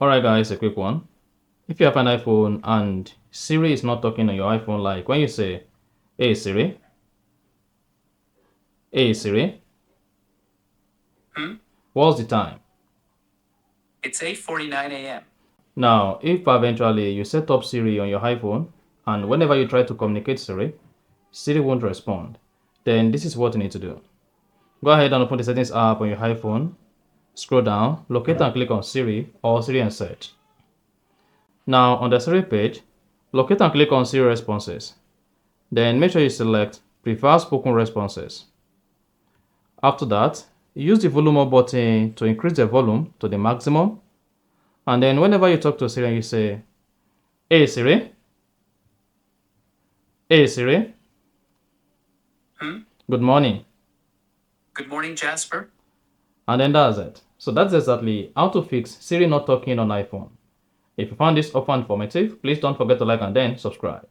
Alright guys, a quick one. If you have an iPhone and Siri is not talking on your iPhone, like when you say, "Hey Siri, hey Siri, what's the time?" It's 8:49 a.m. Now, if eventually you set up Siri on your iPhone and whenever you try to communicate Siri won't respond, then this is what you need to do. Go ahead and open the settings app on your iPhone, scroll down, locate and click on Siri or Siri and search. Now, on the Siri page, locate and click on Siri responses. Then make sure you select Prefer Spoken Responses. After that, use the volume up button to increase the volume to the maximum. And then whenever you talk to Siri and you say, "Hey Siri, hey Siri, good morning." Good morning, Jasper. And then that's it. So that's exactly how to fix Siri not talking on iPhone. If you found this offer informative, please don't forget to like and then subscribe.